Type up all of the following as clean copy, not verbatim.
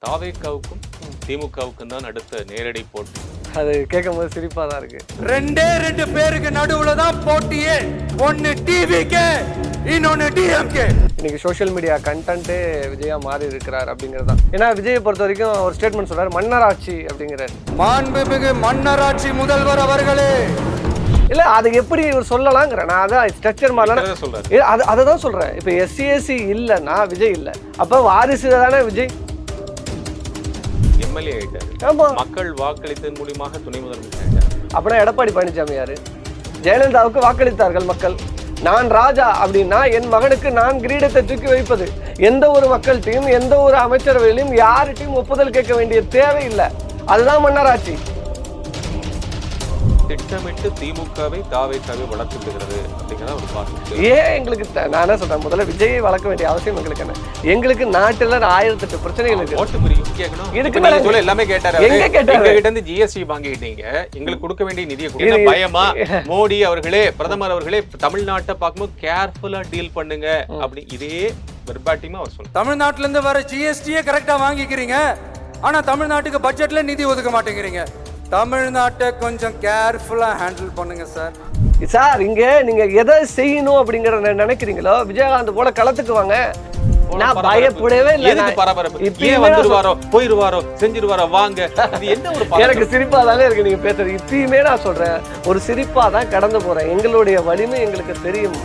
தாவேக்காவுக்கும் திமுகவுக்கும் தான் அடுத்த நேரடி போட்டி. அது கேட்கும் போது சிரிப்பா தான் இருக்கு. ரெண்டு பேருக்கு நடுவுல தான் போட்டியே. ஒன்னு டிவிகே, இன்னொன்னு டிஎம்கே. இன்னைக்கு சோஷியல் மீடியா கண்டென்ட்டே விஜயா மாறி இருக்கிறார் அப்படிங்கிறது தான். ஏன்னா விஜயை பொறுத்த வரைக்கும் ஒரு ஸ்டேட்மெண்ட் சொல்றாரு, மன்னராட்சி அப்படிங்கிறார். மாண்புமிகு மன்னராட்சி முதல்வர் அவர்களே. இல்ல அது எப்படி இவர் சொல்லலாங்கிற, நான் அதான் ஸ்ட்ரக்சர் மாறலாம் சொல்றாரு. அதை தான் சொல்றேன். இப்போ எஸ்சிஎஸ்சி இல்லைன்னா விஜய் இல்லை, அப்போ வாரிசு தானே விஜய் எம்எல்ஏ ஆயிட்டாரு. ஆமா, மக்கள் வாக்களித்ததன் மூலியமாக துணை முதலமைச்சர் ஆயிட்டாரு. அப்படின்னா எடப்பாடி பழனிசாமி யாரு? ஜெயலலிதாவுக்கு வாக்களித்தார்கள் மக்கள். நான் ராஜா அப்படின்னா என் மகனுக்கு நான் கிரீடத்தை தூக்கி வைப்பது. எந்த ஒரு மக்கள்கிட்டையும் எந்த ஒரு அமைச்சரவையிலும் யார்கிட்டையும் ஒப்புதல் கேட்க வேண்டிய தேவையில்லை. அதுதான் மன்னராட்சி. திட்டமிட்டு திமுகவை தாவேக்காவை வளர்த்து விடுகிறது அப்படிங்கிறத ஒரு பார்த்து. ஏன் எங்களுக்கு நான் என்ன சொல்றேன், முதல்ல விஜயை வளர்க்க வேண்டிய அவசியம் எங்களுக்கு என்ன? எங்களுக்கு நாட்டுல 1008 பிரச்சனைகள் இருக்கு. ஓட்டு பிரிவு கேட்கணும். இதுக்கு மேல எல்லாமே கேட்டாரு. எங்க கேட்டாரு? எங்க கிட்ட இருந்து ஜிஎஸ்டி வாங்கிட்டீங்க, எங்களுக்கு கொடுக்க வேண்டிய நிதியை கொடுங்க. பயமா மோடி அவர்களே, பிரதமர் அவர்களே, தமிழ்நாட்டை பார்க்கும்போது கேர்ஃபுல்லா டீல் பண்ணுங்க அப்படி இதே வெர்பாட்டிமா அவர் சொல்றாரு. தமிழ்நாட்டுல இருந்து வர ஜிஎஸ்டியே கரெக்டா வாங்கிக்கிறீங்க, ஆனா தமிழ்நாட்டுக்கு பட்ஜெட்ல நிதி ஒதுக்க மாட்டேங்கிறீங்க. தமிழ்நாட்டை கொஞ்சம் கேர்ஃபுல்லா ஹேண்டில் பண்ணுங்க சார். சார் இங்க நீங்க எதை செய்யணும் அப்படிங்கறத நினைக்கிறீங்களோ, விஜயகாந்த் போல களத்துக்கு வாங்க. நான் பயப்படவே இல்லை. எதுக்கு பரபரப்பு? ஏன் வந்துருவாரோ போயிருவாரோ செஞ்சிருவாரோ வாங்க. இது என்ன ஒரு எனக்கு சிரிப்பா தானே இருக்கு நீங்க பேசுறது. இப்பயுமே நான் சொல்றேன், ஒரு சிரிப்பா தான் கடந்து போறேன். எங்களுடைய வலிமை எங்களுக்கு தெரியும்.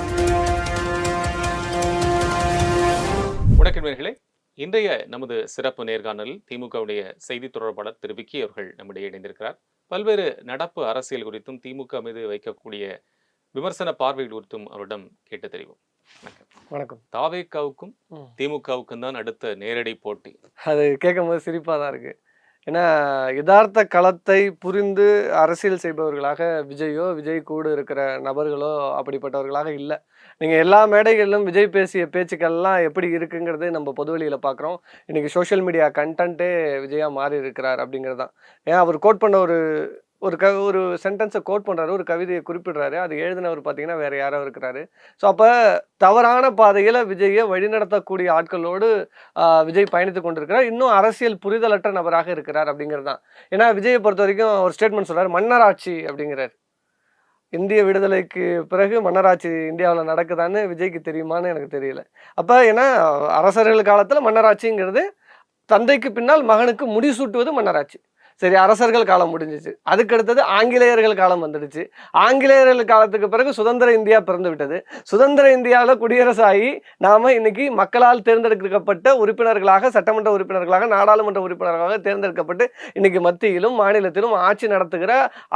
உடற்கண்மைகளே, இன்றைய நமது சிறப்பு நேர்காணலில் திமுகவுடைய செய்தி தொடர்பாளர் திரு விக்கி அவர்கள் நம்முடைய இணைந்திருக்கிறார். பல்வேறு நடப்பு அரசியல் குறித்தும் திமுக மீது வைக்கக்கூடிய விமர்சன பார்வைகள் குறித்தும் அவரிடம் கேட்டு தெரிவோம். வணக்கம். தாவேக்காவுக்கும் திமுகவுக்கும் தான் அடுத்த நேரடி போட்டி. அது கேட்கும் போது சிரிப்பா தான் இருக்கு. ஏன்னா யதார்த்த களத்தை புரிந்து அரசியல் செய்பவர்களாக விஜயோ விஜய் கூட இருக்கிற நபர்களோ அப்படிப்பட்டவர்களாக இல்லை. நீங்கள் எல்லா மேடைகளிலும் விஜய் பேசிய பேச்சுக்கள்லாம் எப்படி இருக்குங்கிறது நம்ம பொதுவெளியில் பார்க்குறோம். இன்றைக்கி சோஷியல் மீடியா கண்டென்ட்டே விஜயா மாறி இருக்கிறார் அப்படிங்கிறது தான். ஏன் அவர் கோட் பண்ண ஒரு சென்டென்ஸை கோட் பண்ணுறாரு, ஒரு கவிதையை குறிப்பிடுறாரு. அது எழுதினவர் பார்த்தீங்கன்னா வேறு யாரோ இருக்கிறாரு. ஸோ அப்போ தவறான பாதையில் விஜயை வழிநடத்தக்கூடிய ஆட்களோடு விஜய் பயணித்து கொண்டிருக்கிறார். இன்னும் அரசியல் புரிதலற்ற நபராக இருக்கிறார் அப்படிங்கிறது தான். ஏன்னா விஜயை பொறுத்த வரைக்கும் ஒரு ஸ்டேட்மெண்ட் சொல்கிறார், மன்னராட்சி அப்படிங்கிறார். இந்திய விடுதலைக்கு பிறகு மன்னராட்சி இந்தியாவில் நடக்குதான்னு விஜய்க்கு தெரியுமான்னு எனக்கு தெரியல. அப்போ ஏன்னா அரசர்கள் காலத்தில் மன்னராட்சிங்கிறது தந்தைக்கு பின்னால் மகனுக்கு முடிசூட்டுவது மன்னராட்சி. சரி, அரசர்கள் காலம் முடிஞ்சிச்சு. அதுக்கு அடுத்தது ஆங்கிலேயர்கள் காலம் வந்துடுச்சு. ஆங்கிலேயர்கள் காலத்துக்கு பிறகு சுதந்திர இந்தியா பிறந்து விட்டது. சுதந்திர இந்தியாவில் குடியரசாகி நாம இன்னைக்கு மக்களால் தேர்ந்தெடுக்கப்பட்ட உறுப்பினர்களாக, சட்டமன்ற உறுப்பினர்களாக, நாடாளுமன்ற உறுப்பினர்களாக தேர்ந்தெடுக்கப்பட்டு இன்னைக்கு மத்தியிலும் மாநிலத்திலும் ஆட்சி நடத்துகிற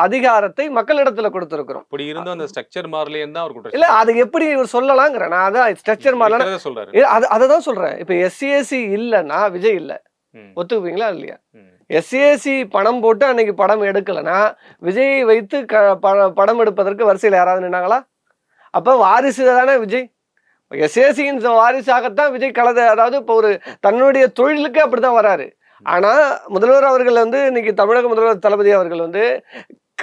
அதிகாரத்தை மக்களிடத்துல கொடுத்திருக்கிறோம். அப்படி இருந்தும் அந்த ஸ்ட்ரக்சர் மாறலைன்னு தான் அவர் குற்றம். இல்ல அது எப்படி இவர் சொல்லலாங்கிற, நான் அதான் ஸ்ட்ரக்சர் மாறல சொல்றாரு. அதை தான் சொல்றேன். இப்ப எஸ்சிஎஸ்சி இல்லைன்னா விஜய் இல்லை, ஒத்துக்குவீங்களா இல்லையா? எஸ்சிஎஸ்சி பணம் போட்டு அன்னைக்கு படம் எடுக்கலைன்னா விஜயை வைத்து படம் எடுப்பதற்கு வரிசையில் யாராவது நின்னாங்களா? அப்போ வாரிசு தானே விஜய். எஸ்சிஎஸ்சியின் வாரிசாகத்தான் விஜய் அதாவது இப்போ ஒரு தன்னுடைய தொழிலுக்கு அப்படிதான் வராரு. ஆனா முதல்வர் அவர்கள் இன்னைக்கு தமிழக முதல்வர் தளபதி அவர்கள்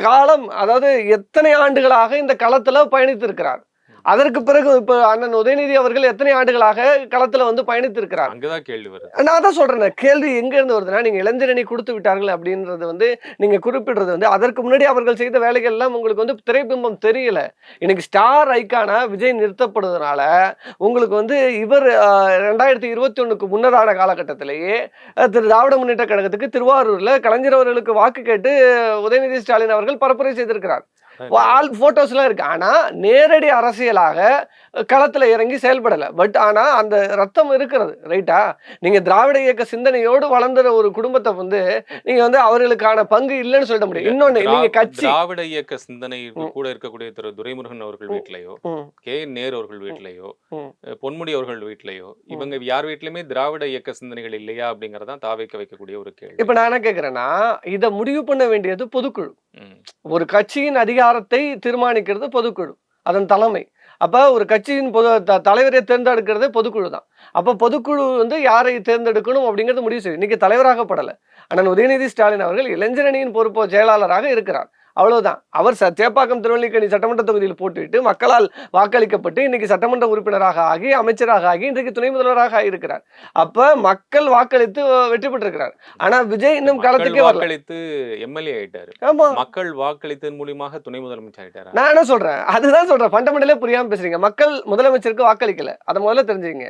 காலம், அதாவது எத்தனை ஆண்டுகளாக இந்த களத்துல பயணித்து இருக்கிறார். அதற்கு பிறகு இப்ப அண்ணன் உதயநிதி அவர்கள் எத்தனை ஆண்டுகளாக களத்துல பயணித்து இருக்கிறார். அங்கதான் கேள்வி வருது. நான் தான் சொல்றேன், கேள்வி எங்க இருந்து வருதுன்னா, நீங்க இளைஞரணி கொடுத்து விட்டார்கள் அப்படின்றது நீங்க குறிப்பிடுறது அதற்கு முன்னாடி அவர்கள் செய்த வேலைகள் எல்லாம் உங்களுக்கு திரைபிம்பம் தெரியல. இன்னைக்கு ஸ்டார் ஐக்கானா விஜய் நிறுத்தப்படுவதனால உங்களுக்கு இவர் 2021 முன்னதான காலகட்டத்திலேயே திராவிட முன்னேற்ற கழகத்துக்கு திருவாரூர்ல கலைஞர் அவர்களுக்கு வாக்கு கேட்டு உதயநிதி ஸ்டாலின் அவர்கள் பரப்புரை செய்திருக்கிறார். போட்டோஸ் எல்லாம் இருக்கு. ஆனா நேரடி அரசியலாக களத்துல இறங்கி செயல்படல. பட் ஆனா அந்த ரத்தம் இருக்கிறது, ரைட்டா? நீங்க திராவிட இயக்க சிந்தனையோடு வளர்ந்த ஒரு குடும்பத்தை நீங்க அவர்களுக்கான பங்கு இல்லைன்னு சொல்ல முடியும். இன்னொன்னு, நீங்க கட்சி திராவிட இயக்க சிந்தனை கூட இருக்கக்கூடிய திரு துரைமுருகன் அவர்கள் வீட்லயோ, கே நேரு அவர்கள் வீட்லயோ, பொன்முடி அவர்கள் வீட்லயோ, இவங்க யார் வீட்லயுமே திராவிட இயக்க சிந்தனைகள் இல்லையா அப்படிங்கறதான் தாவைக்க வைக்கக்கூடிய ஒரு கேள்வி. இப்ப நான் என்ன கேக்குறேன்னா, இதை முடிவு பண்ண வேண்டியது பொதுக்குழு. ஒரு கட்சியின் அதிகாரத்தை தீர்மானிக்கிறது பொதுக்குழு, அதன் தலைமை. அப்ப ஒரு கட்சியின் தலைவரை தேர்ந்தெடுக்கிறது பொதுக்குழு தான். அப்ப பொதுக்குழு யாரை தேர்ந்தெடுக்கணும் அப்படிங்கிறது முடிவு செய்யும். இன்னைக்கு தலைவராகப்படலை. அண்ணன் உதயநிதி ஸ்டாலின் அவர்கள் இளைஞரணியின் பொறுப்பு செயலாளராக இருக்கிறார். அவ்வளவுதான். அவர் சேப்பாக்கம் திருவல்லிக்கேணி சட்டமன்ற தொகுதியில் போட்டுவிட்டு மக்களால் வாக்களிக்கப்பட்டு இன்னைக்கு சட்டமன்ற உறுப்பினராக ஆகி அமைச்சராக ஆகி இன்றைக்கு துணை முதல்வராக ஆகியிருக்கிறார். அப்ப மக்கள் வாக்களித்து வெற்றி பெற்றிருக்கிறார். ஆனா விஜய் இன்னும் களத்துக்கே வரல. வாக்களித்து எம்எல்ஏ ஆயிட்டாரு. ஆமா, மக்கள் வாக்களித்ததன் மூலியமாக துணை முதலமைச்சர் ஆயிட்டாரு. நான் என்ன சொல்றேன், அதுதான் சொல்றேன். ஃபண்டமெண்டலே புரியாம பேசுறீங்க. மக்கள் முதலமைச்சருக்கு வாக்களிக்கல, அதை முதல்ல தெரிஞ்சுங்க.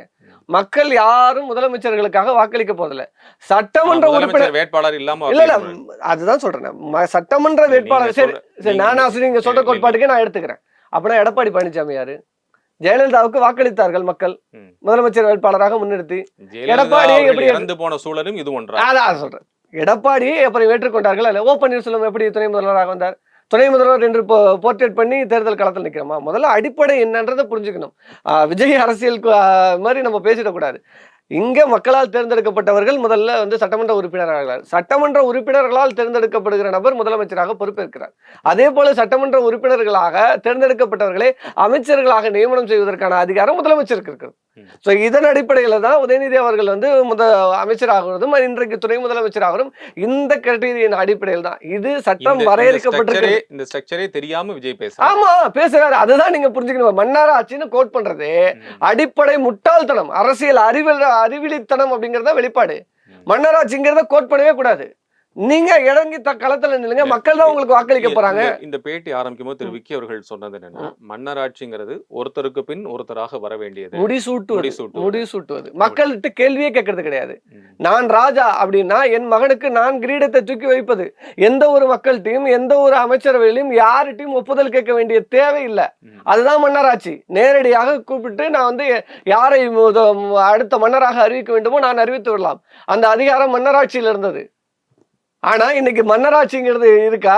மக்கள் யாரும் முதலமைச்சர்களுக்காக வாக்களிக்க போறதில்ல. சட்டமன்ற உறுப்பினர் வேட்பாளர் இல்லாம இல்ல இல்ல அதுதான் சொல்றேன். சட்டமன்ற வேட்பாளர் சரி சரி நான் நீங்க சொல்ற கோட்பாட்டுக்கே நான் எடுத்துக்கிறேன். அப்படின்னா எடப்பாடி பழனிசாமி யாரு? ஜெயலலிதாவுக்கு வாக்களித்தார்கள் மக்கள் முதலமைச்சர் வேட்பாளராக முன்னிறுத்தி. எடப்பாடியை எப்படி இறந்து போன சூழலும் இது ஒன்றா? அதான் சொல்றேன். எடப்பாடியை எப்படி ஏற்றுக்கொண்டார்கள்? அல்ல ஓ பன்னீர்செல்வம் எப்படி துணை முதல்வராக வந்தார்? துணை முதல்வர் என்று போர்ட்ரேட் பண்ணி தேர்தல் களத்தில் நிற்கிறோமா? முதல்ல அடிப்படை என்னன்றதை புரிஞ்சுக்கணும். விஜய் அரசியல் மாதிரி நம்ம பேசிடக்கூடாது. இங்க மக்களால் தேர்ந்தெடுக்கப்பட்டவர்கள் முதல்ல சட்டமன்ற உறுப்பினர்கள். சட்டமன்ற உறுப்பினர்களால் தேர்ந்தெடுக்கப்படுகிற நபர் முதலமைச்சராக பொறுப்பேற்கிறார். அதே போல சட்டமன்ற உறுப்பினர்களாக தேர்ந்தெடுக்கப்பட்டவர்களை அமைச்சர்களாக நியமனம் செய்வதற்கான அதிகாரம் முதலமைச்சருக்கு இருக்கிறது. சோ இதன் அடிப்படையில தான் உதயநிதி அவர்கள் அமைச்சராகிறதும் இன்றைக்கு துணை முதலமைச்சராகிறதும் இந்த கிரைட்டீரியின் அடிப்படையில் தான். இது சட்டம் வரையறுக்கப்பட்டிருக்கு. இந்த ஸ்ட்ரக்சரே தெரியாம விஜய் பேசுறாரு. ஆமா பேசுறாரு. அதுதான் நீங்க புரிஞ்சுக்கணும். மன்னார் ஆட்சின்னு கோட் பண்றது அடிப்படை முட்டாள்தனம், அரசியல் அறிவிலித்தனம் அப்படிங்கறத வெளிப்பாடு. மன்னராட்சிங்கிறத கோட் பண்ணவே கூடாது. நீங்க இறங்கி களத்துல நில்லுங்க, மக்கள் தான் உங்களுக்கு வாக்களிக்க போறாங்க. இந்த பேட்டி ஆரம்பிக்கும் போது திரு விக்கி அவர்கள் சொன்னது என்னன்னா, மன்னராட்சிங்கிறது ஒருத்தருக்கு பின் ஒருத்தராக வர வேண்டியது, முடிசூட்டுவது. மக்கள்கிட்ட கேள்வியே கேட்கறது கிடையாது. நான் ராஜா அப்படின்னா என் மகனுக்கு நான் கிரீடத்தை தூக்கி வைப்பது. எந்த ஒரு மக்கள்கிட்டையும் எந்த ஒரு அமைச்சரவையிலும் யார்கிட்டையும் ஒப்புதல் கேட்க வேண்டிய தேவை இல்லை. அதுதான் மன்னராட்சி. நேரடியாக கூப்பிட்டு நான் யாரை அடுத்த மன்னராக அறிவிக்க வேண்டுமோ நான் அறிவித்து விடலாம். அந்த அதிகாரம் மன்னராட்சியில் இருந்தது. ஆனா இன்னைக்கு மன்னராட்சிங்கிறது இருக்கா?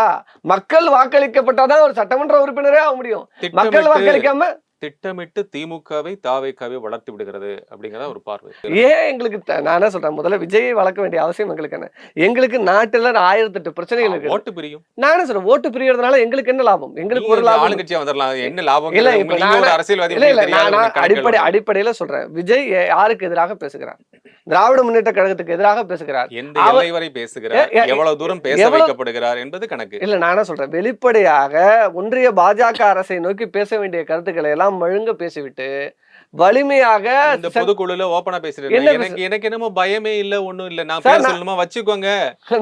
மக்கள் வாக்களிக்கப்பட்டாதான் ஒரு சட்டமன்ற உறுப்பினரே ஆக முடியும். மக்கள் வாக்களிக்காம திட்டமிட்டு திமுகவை தாவேக்காவை வளர்த்து விடுகிறது அப்படிங்கிறத ஒரு பார்வை. ஏன் எங்களுக்கு நான் என்ன சொல்றேன், முதல்ல விஜயை வளர்க்க வேண்டிய அவசியம் எங்களுக்கு என்ன? எங்களுக்கு நாட்டுல 1008 பிரச்சனைகள் இருக்கு. ஓட்டு பிரியும். நான் என்ன சொல்றேன், ஓட்டு பிரியறதுனால எங்களுக்கு என்ன லாபம்? எங்களுக்கு ஒரு லாபம். ஆளுங்கட்சியா வந்துடலாம், என்ன லாபம்? இல்ல இப்ப நான் அரசியல்வாதி அடிப்படையில சொல்றேன், விஜய் யாருக்கு எதிராக பேசுகிறார்? திராவிட முன்னேற்ற கழகத்துக்கு எதிராக பேசுகிறார். எந்த எல்லை வரை பேசுகிறார், எவ்வளவு தூரம் பேச வைக்கப்படுகிறார் என்பது கணக்கு. இல்ல நான் என்ன சொல்றேன், வெளிப்படையாக ஒன்றிய பாஜக அரசை நோக்கி பேச வேண்டிய கருத்துக்களை எல்லாம் மழுங்க பேசிவிட்டு வலிமையாக இந்த பொதுக்குழுல ஓபனா பேசுறேன். எனக்கு என்னமோ பயமே இல்ல, ஒண்ணும் இல்ல, நான் பேர் சொல்லணுமா வச்சுக்கோங்க,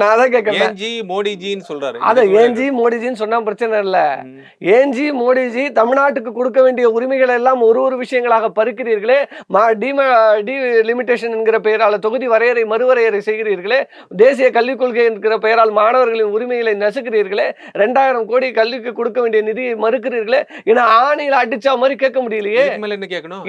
நான் அதான் கேட்கிறேன். ஏன்ஜி மோடிஜின்னு சொல்றாரு. அத ஏன்ஜி மோடிஜின்னு சொன்னா பிரச்சனை இல்ல. ஏன்ஜி மோடிஜி தமிழ்நாட்டுக்கு கொடுக்க வேண்டிய உரிமைகளை எல்லாம் ஒரு விஷயங்களாக பறிக்கிறீர்களே, டிலிமிட்டேஷன் என்கிற பெயரால் தொகுதி வரையறை மறுவரையறை செய்கிறீர்களே, தேசிய கல்விக் கொள்கை என்கிற பெயரால் மாணவர்களின் உரிமைகளை நசுக்கிறீர்களே, 2000 கோடி கல்விக்கு கொடுக்க வேண்டிய நிதியை மறுக்கிறீர்களே, ஏன்னா ஆணையில் அடிச்சா மாதிரி கேட்க முடியலையே. என்ன கேட்கணும்?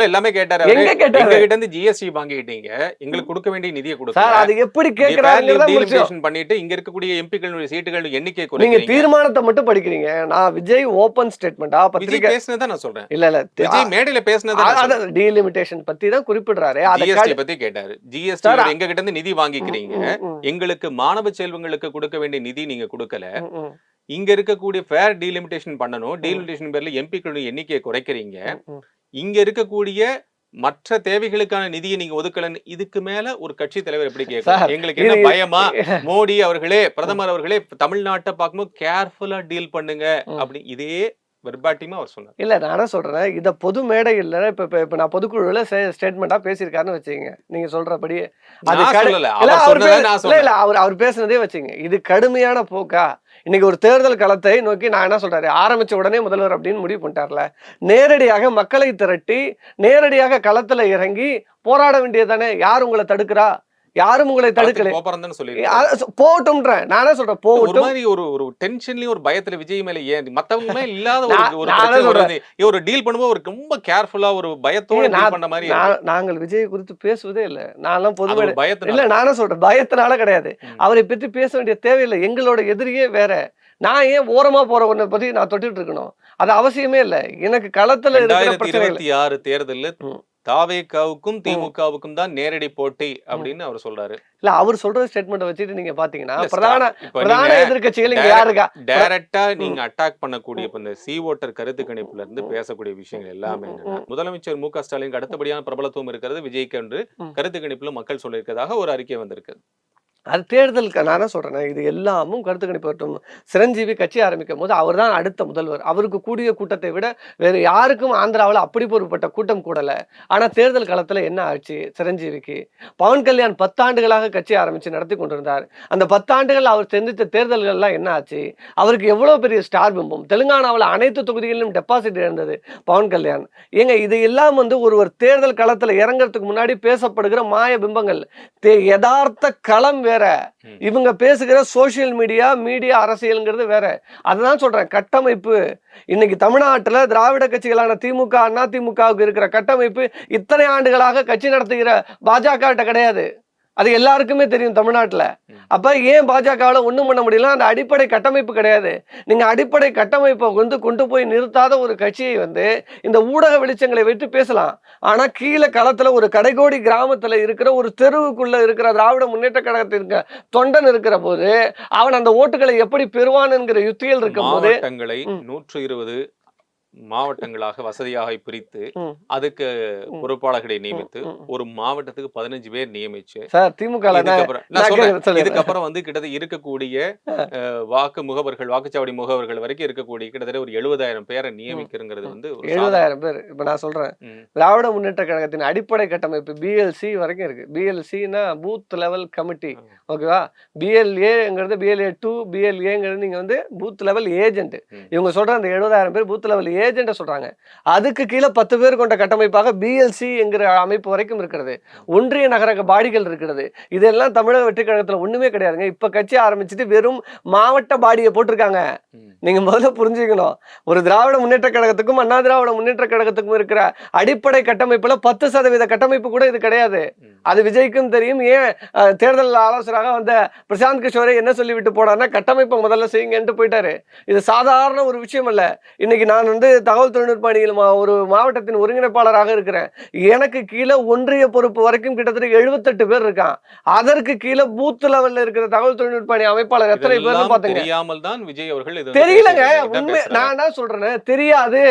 எல்லாமே கேட்டாரு. எங்க கிட்ட ஜிஎஸ்டி வாங்கிட்டீங்க, எங்களுக்கு கொடுக்க வேண்டிய நிதியை கொடுங்க. அது எப்படி கேக்குறாங்க பண்ணிட்டு இங்க இருக்கக்கூடிய எம்பிக்களுடைய சீட்டுகள் எண்ணிக்கை நீங்க தீர்மானத்தை மட்டும் படிக்கிறீங்க. நான் விஜய் ஓபன் ஸ்டேட்மெண்டா பத்திரிகை பேசினதா நான் சொல்றேன். இல்ல இல்ல விஜய் மேடையில பேசினதா டீலிமிட்டேஷன் பத்தி தான் குறிப்பிடுறாரு. ஜிஎஸ்டி பத்தி கேட்டாரு. ஜிஎஸ்டி எங்க கிட்ட இருந்து நிதி வாங்கிக்கிறீங்க, எங்களுக்கு மாணவ செல்வங்களுக்கு கொடுக்க வேண்டிய நிதி நீங்க கொடுக்கல, இங்க இருக்கக்கூடிய ஃபேர் டீலிமிட்டேஷன் பண்ணணும், டீலிமிட்டேஷன் பேர்ல எம்பிக்களுடைய எண்ணிக்கையை குறைக்கிறீங்க, இங்க இருக்கக்கூடிய மற்ற தேவைகளுக்கான நிதியை நீங்க ஒதுக்கலன்னு இதுக்கு மேல ஒரு கட்சி தலைவர் எப்படி கேட்கலாம்? எங்களுக்கு என்ன பயமா? மோடி அவர்களே, பிரதமர் அவர்களே, தமிழ்நாட்டை பார்க்கும்போது கேர்ஃபுல்லா டீல் பண்ணுங்க அப்படி இதே வெர்பாட்டிமா அவர் சொன்னார். இல்ல நானும் சொல்றேன், இத பொது மேடையில் இப்ப நான் பொதுக்குழுல ஸ்டேட்மெண்டா பேசியிருக்காருன்னு வச்சுங்க, நீங்க சொல்றபடி அவர் பேசுனதே வச்சுங்க, இது கடுமையான போக்கா? இன்னைக்கு ஒரு தேர்தல் களத்தை நோக்கி நான் என்ன சொல்றாரு, ஆரம்பிச்ச உடனே முதல்வர் அப்படின்னு முடிவு பண்ணிட்டார்ல, நேரடியாக மக்களை திரட்டி நேரடியாக களத்துல இறங்கி போராட வேண்டியதானே? யார் உங்களை தடுக்கிறா? யாரும் உங்களை தடுக்கல, போட்டும் நானே சொல்றேன். ஒரு டென்ஷன்லயும் ஒரு பயத்துல விஜய் மேல ஏன் மத்தவங்க இல்லாத ஒரு டீல் பண்ணும்போது ரொம்ப கேர்ஃபுல்லா ஒரு பயத்தோட பண்ண மாதிரி. நாங்கள் விஜய் குறித்து பேசுவதே இல்ல, நான் பொதுவாக பயத்துல இல்ல, நானே சொல்றேன் பயத்தினால கிடையாது. அவரை பற்றி பேச வேண்டிய தேவையில்லை. எங்களோட எதிரியே வேற. நான் ஏன் ஓரமா போற ஒன்றை பத்தி நான் தொட்டுட்டு இருக்கணும்? அது அவசியமே இல்லை. எனக்கு களத்துல 2026 தேர்தல் தாவேகாவுக்கும் திமுகவுக்கும் தான் நேரடி போட்டி அப்படின்னு அவர் சொல்றாரு. இல்ல அவர் சொல்ற ஸ்டேட்மெண்ட் வச்சுட்டு நீங்க பாத்தீங்கன்னா பிரதான எதிர்க்கட்சிகள் இங்க யாருக்கா டைரக்டா நீங்க அட்டாக் பண்ணக்கூடிய இந்த சி ஓட்டர் கருத்து கணிப்புல இருந்து பேசக்கூடிய விஷயங்கள் எல்லாமே முதலமைச்சர் மு க ஸ்டாலினுக்கு அடுத்தபடியான பிரபலத்துவம் இருக்கிறது விஜய்க்கு என்று கருத்து கணிப்புல மக்கள் சொல்லியிருக்கிறதாக ஒரு அறிக்கை வந்திருக்கு. அது தேர்தலுக்கு நான் என்ன சொல்றேன், இது எல்லாமும் கருத்து கணிப்பு வரட்டும். சிரஞ்சீவி கட்சி ஆரம்பிக்கும் போது அவர் தான் அடுத்த முதல்வர். அவருக்கு கூடிய கூட்டத்தை விட வேறு யாருக்கும் ஆந்திராவில் அப்படி பொறுப்பட்ட கூட்டம் கூடல. ஆனா தேர்தல் காலத்துல என்ன ஆச்சு சிரஞ்சீவிக்கு? பவன் கல்யாண் 10 ஆண்டுகளாக கட்சி ஆரம்பிச்சு நடத்தி கொண்டிருந்தார். அந்த 10 ஆண்டுகள் அவர் சந்தித்த தேர்தல்கள்லாம் என்ன ஆச்சு? அவருக்கு எவ்வளவு பெரிய ஸ்டார் பிம்பம். தெலுங்கானாவில் அனைத்து தொகுதிகளிலும் டெபாசிட் இழந்தது பவன் கல்யாண். ஏங்க இது எல்லாம் ஒருவர் தேர்தல் களத்துல இறங்குறதுக்கு முன்னாடி பேசப்படுகிற மாய பிம்பங்கள். யதார்த்த களம் வேற, இவங்க பேசுகிற சோசியல் மீடியா அரசியல்ங்கிறது வேற. அதுதான் சொல்றேன், கட்டமைப்பு. இன்னைக்கு தமிழ்நாட்டுல திராவிட கட்சிகளான திமுக, அதிமுகவுக்கு இருக்கிற கட்டமைப்பு இத்தனை ஆண்டுகளாக கட்சி நடத்துகிற பாஜக கிட்ட கிடையாது. அது எல்லாருக்குமே தெரியும் தமிழ்நாட்டுல. அப்ப ஏன் பாஜகவால ஒண்ணும் பண்ண முடியல? அந்த அடிப்படை கட்டமைப்பு கிடையாது. நீங்க அடிப்படை கட்டமைப்பை கொண்டு போய் நிறுத்தாத ஒரு கட்சியை இந்த ஊடக வெளிச்சங்களை வைத்து பேசலாம். ஆனா கீழே களத்துல ஒரு கடைகோடி கிராமத்துல இருக்கிற ஒரு தெருவுக்குள்ள இருக்கிற திராவிட முன்னேற்ற கழகத்திற்கு தொண்டன் இருக்கிற போது அவன் அந்த ஓட்டுகளை எப்படி பெறுவான் என்கிற யுத்தியில் இருக்கும் போது 120 மாவட்டங்களாக வசதியாக பிரித்து அதுக்கு பொறுப்பாளர்களை நியமித்து ஒரு மாவட்டத்துக்கு 15 பேர் நியமிச்சு திமுக இதுக்கப்புறம் கிட்டத்தட்ட இருக்கக்கூடிய வாக்குச்சாவடி முகவர்கள் வரைக்கும் இருக்கக்கூடிய கிட்டத்தட்ட ஒரு 70,000 பேரை நியமிக்கிறது 70,000 பேர். இப்ப நான் சொல்றேன், திராவிட முன்னேற்ற கழகத்தின் அடிப்படை கட்டமைப்பு பிஎல்சி வரைக்கும் இருக்கு. பிஎல்சினா பூத் லெவல் கமிட்டி, ஓகேவா? பிஎல்ஏங்கிறது BLA 2, BLAங்கிறது நீங்க பூத் லெவல் ஏஜென்ட். இவங்க சொல்ற அந்த 70,000 பேர் பூத் லெவல் ஏஜென்ட் சொல்றாங்க. அதுக்கு கீழே 10 பேர் கொண்ட கட்டமைப்பாக பிஎல்சி என்கிற அமைப்பு வரைக்கும் இருக்கிறது. ஒன்றிய நகர பாடிகள் இருக்கிறது. இதெல்லாம் தமிழக வெற்றி கழகத்துல ஒண்ணுமே கிடையாதுங்க. இப்ப கட்சி ஆரம்பிச்சுட்டு வெறும் மாவட்ட பாடியை போட்டிருக்காங்க. நீங்க முதல்ல புரிஞ்சுக்கணும், ஒரு திராவிட முன்னேற்ற கழகத்துக்கும் அண்ணா திராவிட முன்னேற்ற கழகத்துக்கும் இருக்கிற அடிப்படை கட்டமைப்புல 10% கட்டமைப்பு கூட இது கிடையாது. அது விஜய்க்கும் தெரியும். ஏன் தேர்தல் ஆலோசகராக வந்த பிரசாந்த் கிஷோரை என்ன சொல்லிவிட்டு போனார்னா, கட்டமைப்பை முதல்ல செய்யுங்கன்ட்டு போயிட்டாரு. இது சாதாரண ஒரு விஷயம் அல்ல. இன்னைக்கு நான் தகவல் தொழில்நுட்ப அணியில் ஒரு மாவட்டத்தின் ஒருங்கிணைப்பாளராக இருக்கிறேன். எனக்கு கீழே ஒன்றிய பொறுப்பு வரைக்கும் கிட்டத்தட்ட 78 பேர் இருக்கான். அதற்கு கீழே பூத் லெவல்ல இருக்கிற தகவல் தொழில்நுட்ப அணி அமைப்பாளர் எத்தனை பேர் பாத்துங்க. தெரியாமல் தான் விஜய் அவர்கள் தெரியலங்க. உண்மை நான் என்ன சொல்றேன், தெரியாது.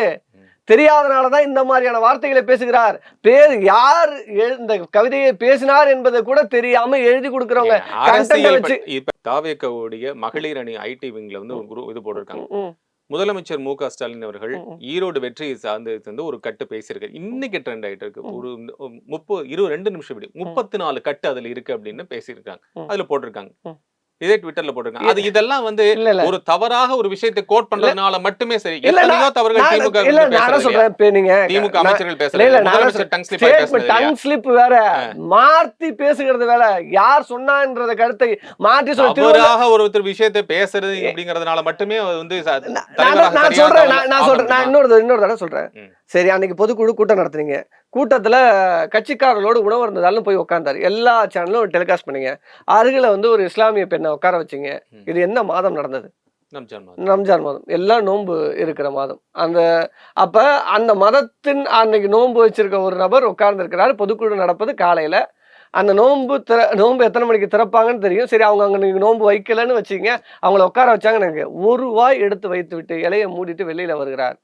தெரியாதனாலதான் இந்த மாதிரியான வார்த்தைகளை பேசுகிறார். பேர் யார் இந்த கவிதையை பேசினார் என்பதை கூட தெரியாம எழுதி கொடுக்கிறவங்க. தாவேக்கவுடைய மகளிர் அணி ஐடி விங்ல ஒரு இது போட்டிருக்காங்க. முதலமைச்சர் மு.க. ஸ்டாலின் அவர்கள் ஈரோடு வெற்றியை சார்ந்து ஒரு கட்டு பேசியிருக்காரு. இன்னைக்கு ட்ரெண்ட் ஆயிட்டு இருக்கு. ஒரு 2 நிமிஷம் 34 கட்டு அதுல இருக்கு அப்படின்னு பேசியிருக்காங்க. அதுல போட்டிருக்காங்க. இதே ட்விட்டர்ல போட்டிருக்காங்க. அது இதெல்லாம் ஒரு தவறாக ஒரு விஷயத்தை கோட் பண்றதுனால மட்டுமே சரி. எத்தனையோ தவறுகள் திமுக அமைச்சர்கள் பேசுறாங்க. டங் ஸ்லிப் வேற, மாத்தி பேசுகிறது வேற. யார் சொன்னான்றத கருத்தை மாற்றி தவறாக ஒருத்தர் விஷயத்தை பேசுறது அப்படிங்கறதுனால மட்டுமே நான் சொல்றேன். நான் இன்னொரு தடவை சொல்றேன். சரி, அன்னைக்கு பொதுக்குழு கூட்டம் நடத்துனீங்க. கூட்டத்துல கட்சிக்காரர்களோடு உணவு இருந்ததாலும் போய் உட்கார்ந்தாரு. எல்லா சேனலும் டெலிகாஸ்ட் பண்ணீங்க. அருகில ஒரு இஸ்லாமிய பெண்ணை உட்கார வச்சீங்க. இது என்ன மாதம் நடந்தது? ரம்ஜான் மாதம். எல்லாம் நோன்பு இருக்கிற மாதம். அப்ப அந்த மதத்தின் அன்னைக்கு நோன்பு வச்சிருக்க ஒரு நபர் உட்கார்ந்து இருக்கிறாரு. பொதுக்குழு நடப்பது காலையில. அந்த நோன்பு எத்தனை மணிக்கு திறப்பாங்கன்னு தெரியும். சரி, அவங்க அங்க நீங்க நோன்பு வைக்கலன்னு வச்சீங்க. அவங்கள உட்கார வச்சாங்க. எனக்கு ஒரு வாய் எடுத்து வைத்து விட்டு இலையை மூடிட்டு வெளியில வருகிறார்.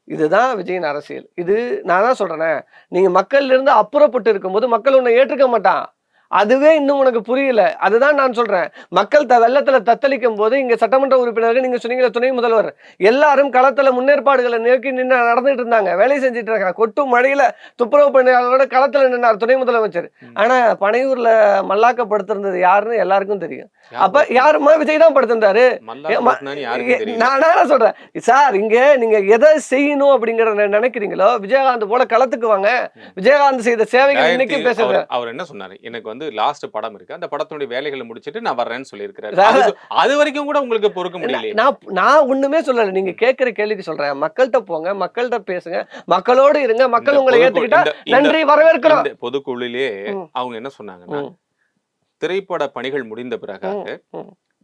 இதுதான் விஜயின் அரசியல். இது நான் தான் சொல்றேன், நீங்க மக்கள்ல இருந்து அப்புறப்பட்டு இருக்கும்போது மக்கள் உன்னை ஏற்றுக்க மாட்டான். அதுவே இன்னும் உனக்கு புரியல. அதுதான் நான் சொல்றேன், மக்கள் வெள்ளத்துல தத்தளிக்கும் போது இங்க சட்டமன்ற உறுப்பினர்கள், நீங்க சொன்னீங்க துணை முதல்வர், எல்லாரும் களத்துல முன்னேற்பாடுகளை நோக்கி நின்று நடந்துட்டு இருந்தாங்க, வேலை செஞ்சுட்டு இருக்காங்க. கொட்டும் மழையில துப்புரவு பணியாளர்களோட களத்துல நின்னார் துணை முதலமைச்சர். ஆனா பனையூர்ல மல்லாக்கப்படுத்திருந்தது யாருன்னு எல்லாருக்கும் தெரியும். அப்ப யாருமா விஜய் தான் படுத்திருந்தாரு. நான் சொல்றேன் சார், இங்க நீங்க எதை செய்யணும் அப்படிங்கறத நினைக்கிறீங்களோ விஜயகாந்த் போல களத்துக்கு வாங்க. விஜயகாந்த் செய்த சேவைகள் இன்னைக்கு பேசுறேன். அவர் என்ன சொன்னாரு, எனக்கு லாஸ்ட் படம் இருக்கு, அந்த படத்துடைய வேலைகளை முடிச்சிட்டு நான் வர்றேன்னு சொல்லியிருக்காரு. அது வரைக்கும் கூட உங்களுக்கு பொறுக்க முடியல. நான் ஒண்ணுமே சொல்லல. நீங்க கேட்கிற கேள்விக்கு சொல்றேன், மக்கள்கிட்ட போங்க, மக்கள்கிட்ட பேசுங்க, மக்களோடு இருங்க. மக்கள் உங்களை ஏத்துக்கிட்டா நன்றி, வரவேற்கிறோம். பொதுக்குழுலே அவங்க என்ன சொன்னாங்கன்னா, திரைப்பட பணிகள் முடிந்த பிறகு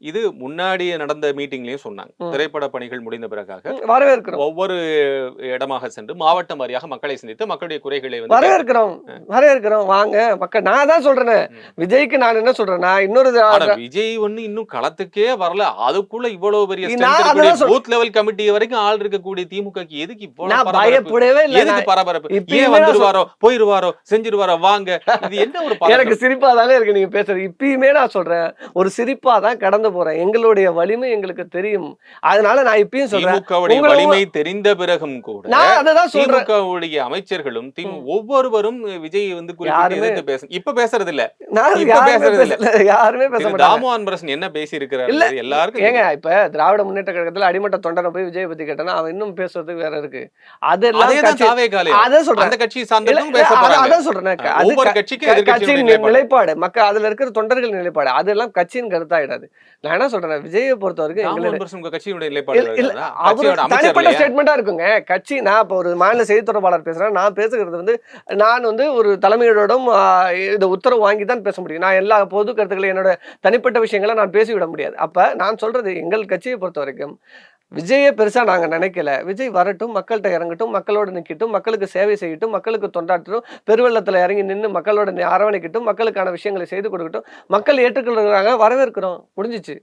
இது முன்னாடி நடந்த மீட்டிங்லயும் சொன்னாங்க. திரைப்பட பணிகள் முடிந்த பிறகாக வரவேற்கிறோம் ஒவ்வொரு இடமாக சென்று மாவட்டம் வாரியாக மக்களை சந்தித்து மக்களுடைய குறைகளை வந்து வரவேற்கிறோம் வாங்க மக்கள். நான் தான் சொல்றேன் விஜய்க்கு நான் என்ன சொல்றேன்னா இன்னொரு விஜய் ஒண்ணு இன்னும் களத்துக்கே வரல, அதுக்குள்ள இவ்வளவு பெரிய நான் பூத் லெவல் கமிட்டி வரைக்கும் ஆள் இருக்கக்கூடிய திமுகக்கு எதுக்கு இவ்வளவு பயப்படவே இல்லை. எதுக்கு பரபரப்பு? ஏன் வந்துருவாரோ போயிருவாரோ செஞ்சிருவாரோ வாங்க, இது என்ன ஒரு எனக்கு சிரிப்பா தாங்க இருக்கு நீங்க பேசுறது. இப்பயுமே நான் சொல்றேன் ஒரு சிரிப்பா தான் கடந்து போறேன். எங்களுடைய வலிமை எங்களுக்கு தெரியும். அதனால நான் இப்பயும் சொல்றேன் திமுகவுடைய வலிமை தெரிந்த பிறகும் கூட நான் அததான் சொல்றேன். திமுகவுடைய அமைச்சர்களும் ஒவ்வொருவரும் விஜய் வந்து குறிப்பிட்டு பேச இப்ப பேசுறது இல்ல. யாருமே பேச மாட்டாங்க. தாமோ அன்பரசன் என்ன பேசி இருக்கிறாரு எல்லாருக்கும் ஏங்க இப்ப திராவிட முன்னேற்ற கழகத்துல அடிமட்ட தொண்டனை போய் விஜய் பத்தி கேட்டா அவன் இன்னும் பேசுறதுக்கு வேற இருக்கு. அதெல்லாம் அதான் சொல்றேன். அந்த கட்சி சார்ந்தவங்க பேச போறாங்க. அதான் சொல்றேன். ஒவ்வொரு கட்சிக்கும் கட்சியின் நிலைப்பாடு மக்கள் அதுல இருக்கிற தொண்டர்கள் நிலைப்பாடு அதெல்லாம் கட்சியின் கருத்தாயிடாது. நான் என்ன சொல்றேன் விஜயை பொறுத்த வரைக்கும் தனிப்பட்ட ஸ்டேட்மெண்டா இருக்குங்க கட்சி. நான் இப்ப ஒரு மாநில செய்தி தொடர்பாளர் பேசுறேன். நான் பேசுகிறது வந்து நான் வந்து ஒரு தலைமையோடும் இந்த உத்தரவு வாங்கி தான் பேச முடியும். நான் எல்லா பொது கருத்துக்களை என்னோட தனிப்பட்ட விஷயங்களை நான் பேசிவிட முடியாது. அப்ப நான் சொல்றது எங்கள் கட்சியை பொறுத்த வரைக்கும் விஜயை பெருசா நாங்க நினைக்கல. விஜய் வரட்டும், மக்கள்கிட்ட இறங்கட்டும், மக்களோட நிக்கட்டும், மக்களுக்கு சேவை செய்யட்டும், மக்களுக்கு தொண்டாற்றட்டும், பெருவெள்ளத்துல இறங்கி நின்று மக்களோட அரவணைக்கட்டும், மக்களுக்கான விஷயங்களை செய்து கொடுக்கட்டும். மக்கள் ஏற்றுக்கொள்கிறாங்க, வரவேற்கிறோம், முடிஞ்சிச்சு.